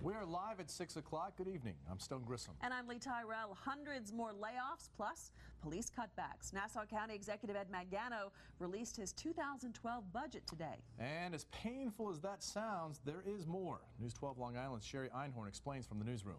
We are live at 6 o'clock. Good evening. I'm Stone Grissom. And I'm Lee Tyrell. Hundreds more layoffs plus police cutbacks. Nassau County Executive Ed Mangano released his 2012 budget today. And as painful as that sounds, there is more. News 12 Long Island's Sherry Einhorn explains from the newsroom.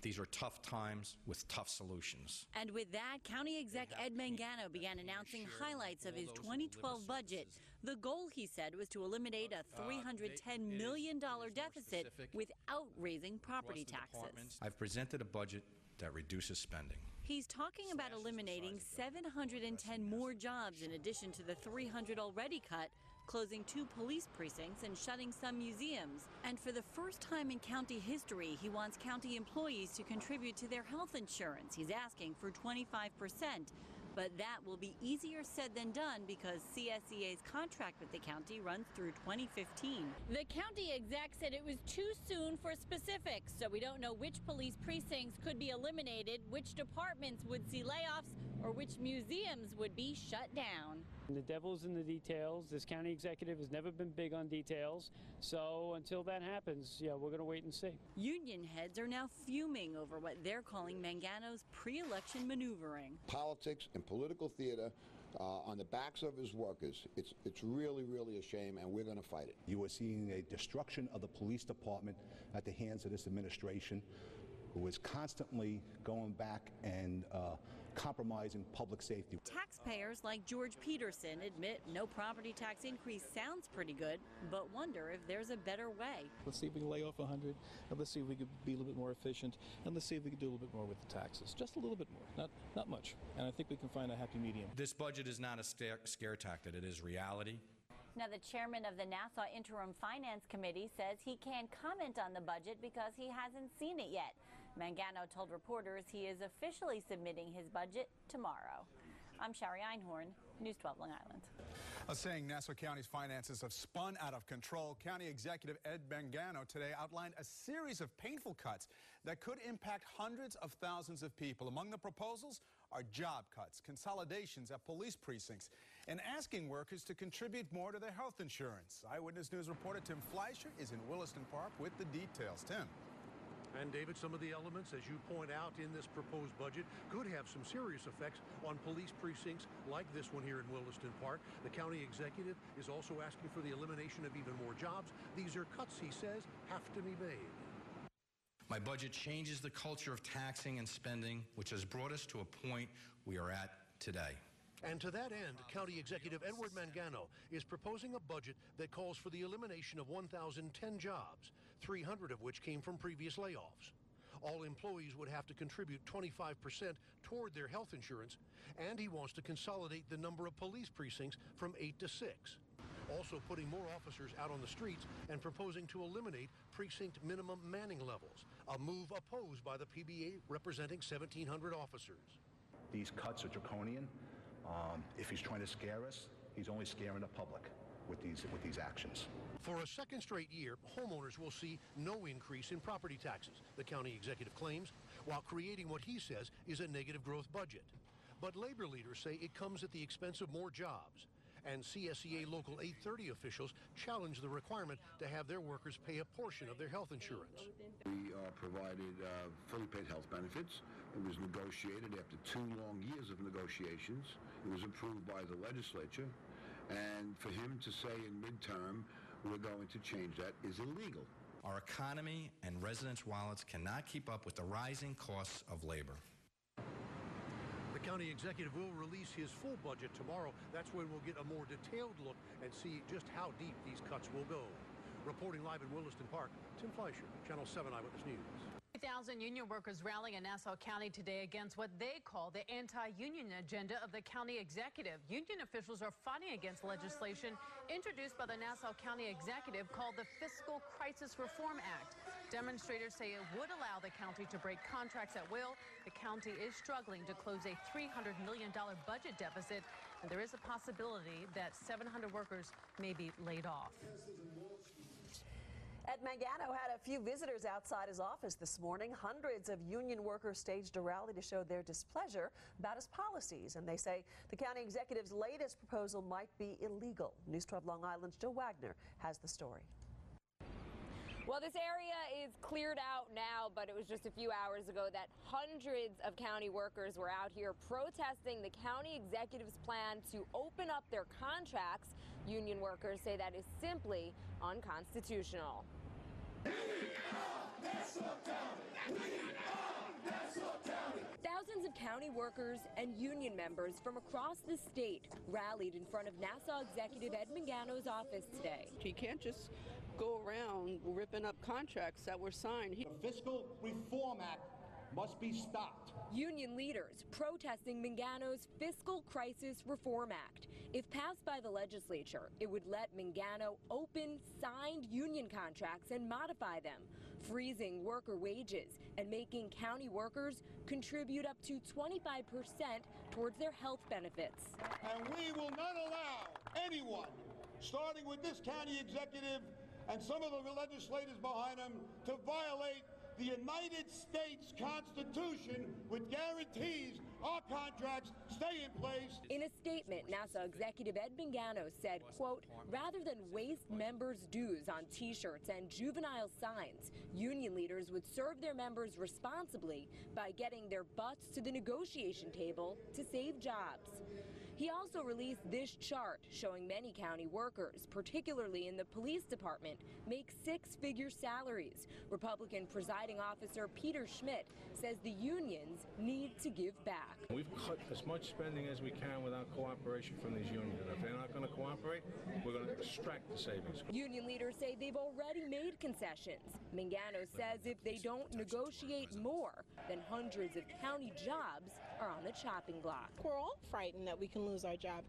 These are tough times with tough solutions. And with that, County Exec Ed Mangano began announcing highlights of his 2012 budget. The goal, he said, was to eliminate a $310 million deficit without raising property taxes. I've presented a budget that reduces spending. He's talking about eliminating 710 more jobs in addition to the 300 already cut, closing 2 police precincts and shutting some museums. And for the first time in county history, he wants county employees to contribute to their health insurance. He's asking for 25%. But that will be easier said than done because CSEA's contract with the county runs through 2015. The county exec said it was too soon for specifics, so we don't know which police precincts could be eliminated, which departments would see layoffs, or which museums would be shut down. The devil's in the details. This county executive has never been big on details, so until that happens, yeah, we're going to wait and see. Union heads are now fuming over what they're calling Mangano's pre-election maneuvering. Politics and political theater on the backs of his workers. It's really, really a shame, and we're going to fight it. You are seeing a destruction of the police department at the hands of this administration, who is constantly going back and compromising public safety. Taxpayers like George Peterson admit no property tax increase sounds pretty good, but wonder if there's a better way. Let's see if we can lay off 100, and let's see if we could be a little bit more efficient, and let's see if we can do a little bit more with the taxes. Just a little bit more, not much. And I think we can find a happy medium. This budget is not a scare tactic, it is reality. Now, the chairman of the Nassau Interim Finance Committee says he can't comment on the budget because he hasn't seen it yet. Mangano told reporters he is officially submitting his budget tomorrow. I'm Sherry Einhorn, News 12 Long Island. Saying Nassau County's finances have spun out of control, County Executive Ed Mangano today outlined a series of painful cuts that could impact hundreds of thousands of people. Among the proposals are job cuts, consolidations at police precincts, and asking workers to contribute more to their health insurance. Eyewitness News reporter Tim Fleischer is in Williston Park with the details. Tim. And David, some of the elements, as you point out, in this proposed budget could have some serious effects on police precincts like this one here in Williston Park. The county executive is also asking for the elimination of even more jobs. These are cuts, he says, have to be made. My budget changes the culture of taxing and spending, which has brought us to a point we are at today. And to that end, County Executive Edward Mangano is proposing a budget that calls for the elimination of 1,010 jobs, 300 of which came from previous layoffs. All employees would have to contribute 25% toward their health insurance, and he wants to consolidate the number of police precincts from 8 to 6. Also putting more officers out on the streets and proposing to eliminate precinct minimum manning levels, a move opposed by the PBA representing 1,700 officers. These cuts are draconian. If he's trying to scare us, he's only scaring the public with these actions. For a second straight year, homeowners will see no increase in property taxes, the county executive claims, while creating what he says is a negative growth budget. But labor leaders say it comes at the expense of more jobs. And CSEA Local 830 officials challenge the requirement to have their workers pay a portion of their health insurance. We provided fully paid health benefits. It was negotiated after 2 long years of negotiations. It was approved by the legislature. And for him to say in midterm, we're going to change that is illegal. Our economy and residents' wallets cannot keep up with the rising costs of labor. The county executive will release his full budget tomorrow. That's when we'll get a more detailed look and see just how deep these cuts will go. Reporting live in Williston Park, Tim Fleischer, Channel 7 Eyewitness News. 3,000 union workers rallying in Nassau County today against what they call the anti-union agenda of the county executive. Union officials are fighting against legislation introduced by the Nassau County executive called the Fiscal Crisis Reform Act. Demonstrators say it would allow the county to break contracts at will. The county is struggling to close a $300 million budget deficit, and there is a possibility that 700 workers may be laid off. Ed Mangano had a few visitors outside his office this morning. Hundreds of union workers staged a rally to show their displeasure about his policies, and they say the county executive's latest proposal might be illegal. News 12 Long Island's Joe Wagner has the story. Well, this area is cleared out now, but it was just a few hours ago that hundreds of county workers were out here protesting the county executive's plan to open up their contracts. Union workers say that is simply unconstitutional. Thousands of county workers and union members from across the state rallied in front of Nassau Executive Ed Mangano's office today. You can't just go around ripping up contracts that were signed. The Fiscal Reform Act must be stopped. Union leaders protesting Mangano's Fiscal Crisis Reform Act. If passed by the legislature, it would let Mangano open signed union contracts and modify them, freezing worker wages and making county workers contribute up to 25% towards their health benefits. And we will not allow anyone, starting with this county executive and some of the legislators behind him, to violate the United States Constitution, which guarantees our contracts stay in place. In a statement, Nassau Executive Ed Mangano said, quote, rather than waste members' dues on T-shirts and juvenile signs, union leaders would serve their members responsibly by getting their butts to the negotiation table to save jobs. He also released this chart showing many county workers, particularly in the police department, make six-figure salaries. Republican presiding officer Peter Schmidt says the unions need to give back. We've cut as much spending as we can without cooperation from these unions. And if they're not going to cooperate, we're going to extract the savings. Union leaders say they've already made concessions. Mangano says if they don't negotiate more, then hundreds of county jobs are on the chopping block. We're all frightened that we can lose our job.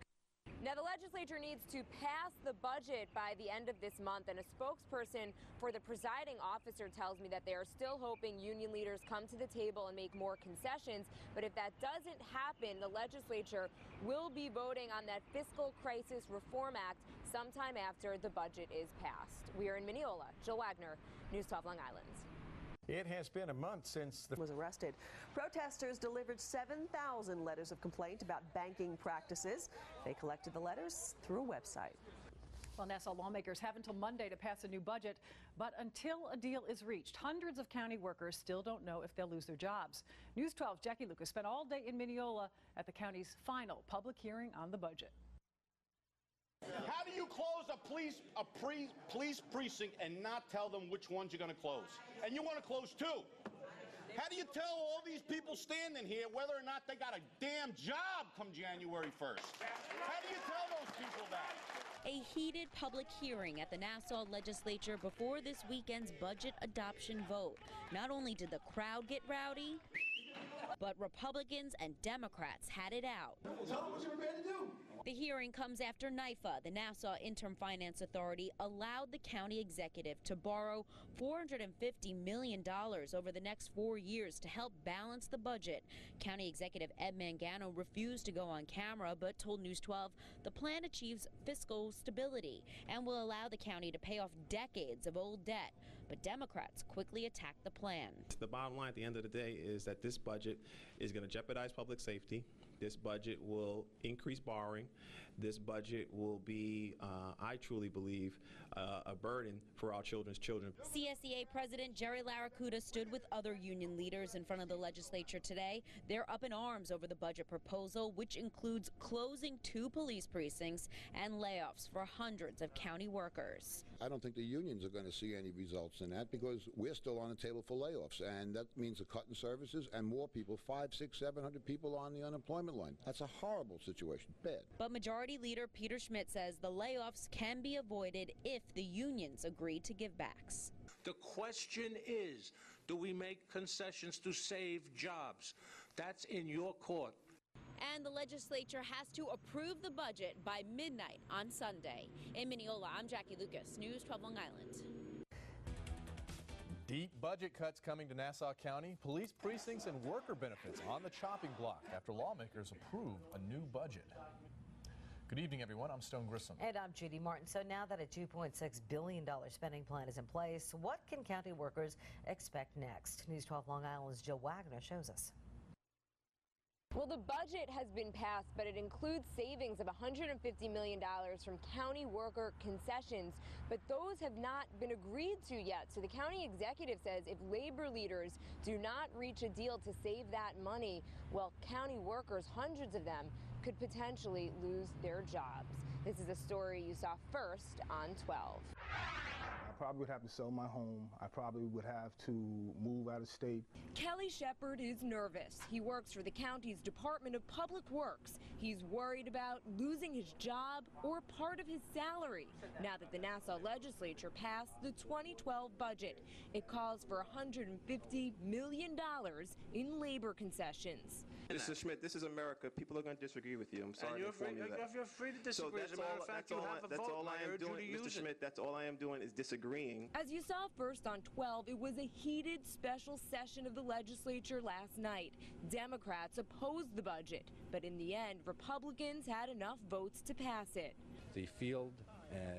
Now, the legislature needs to pass the budget by the end of this month, and a spokesperson for the presiding officer tells me that they are still hoping union leaders come to the table and make more concessions. But if that doesn't happen, the legislature will be voting on that Fiscal Crisis Reform Act sometime after the budget is passed. We are in Mineola. Jill Wagner, News 12 Long Island. It has been a month since the was arrested. Protesters delivered 7,000 letters of complaint about banking practices. They collected the letters through a website. Well, Nassau lawmakers have until Monday to pass a new budget, but until a deal is reached, hundreds of county workers still don't know if they'll lose their jobs. News 12's Jackie Lucas spent all day in Mineola at the county's final public hearing on the budget. How do you close a police precinct and not tell them which ones you're going to close? And you want to close two. How do you tell all these people standing here whether or not they got a damn job come January 1st? How do you tell those people that? A heated public hearing at the Nassau legislature before this weekend's budget adoption vote. Not only did the crowd get rowdy, but Republicans and Democrats had it out. Tell them what you're prepared to do. The hearing comes after NYFA, the Nassau Interim Finance Authority, allowed the county executive to borrow $450 million over the next 4 years to help balance the budget. County Executive Ed Mangano refused to go on camera, but told News 12 the plan achieves fiscal stability and will allow the county to pay off decades of old debt. But Democrats quickly attacked the plan. The bottom line at the end of the day is that this budget is going to jeopardize public safety. This budget will increase borrowing. This budget will be, I truly believe, a burden for our children's children. CSEA President Jerry Laracuda stood with other union leaders in front of the legislature today. They're up in arms over the budget proposal, which includes closing 2 police precincts and layoffs for hundreds of county workers. I don't think the unions are going to see any results in that because we're still on the table for layoffs, and that means a cut in services and more people, 500, 600, 700 people on the unemployment line. That's a horrible situation, bad. But Majority Leader Peter Schmidt says the layoffs can be avoided if the unions agree to give backs. The question is, do we make concessions to save jobs? That's in your court. And the legislature has to approve the budget by midnight on Sunday. In Mineola, I'm Jackie Lucas, News 12 Long Island. Deep budget cuts coming to Nassau County. Police precincts and worker benefits on the chopping block after lawmakers approve a new budget. Good evening, everyone. I'm Stone Grissom. And I'm Judy Martin. So now that a $2.6 billion spending plan is in place, what can county workers expect next? News 12 Long Island's Jill Wagner shows us. Well, the budget has been passed, but it includes savings of $150 million from county worker concessions, but those have not been agreed to yet. So the county executive says if labor leaders do not reach a deal to save that money, well, county workers, hundreds of them, could potentially lose their jobs. This is a story you saw first on 12. I probably would have to sell my home. I probably would have to move out of state. Kelly Shepard is nervous. He works for the county's Department of Public Works. He's worried about losing his job or part of his salary now that the Nassau legislature passed the 2012 budget. It calls for $150 million in labor concessions. Mr. Schmidt, this is America. People are going to disagree with you. I'm sorry to inform you that. You're free to disagree. As a matter of fact, you have a vote. I urge you to use it. Mr. Schmidt, that's all I am doing is disagreeing. As you saw first on 12, it was a heated special session of the legislature last night. Democrats opposed the budget, but in the end, Republicans had enough votes to pass it. The field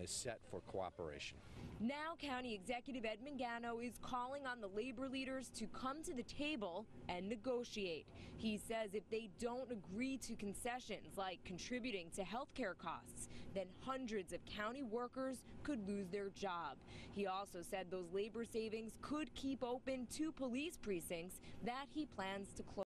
is set for cooperation. Now County Executive Ed Mangano is calling on the labor leaders to come to the table and negotiate. He says if they don't agree to concessions like contributing to health care costs, then hundreds of county workers could lose their job. He also said those labor savings could keep open 2 police precincts that he plans to close.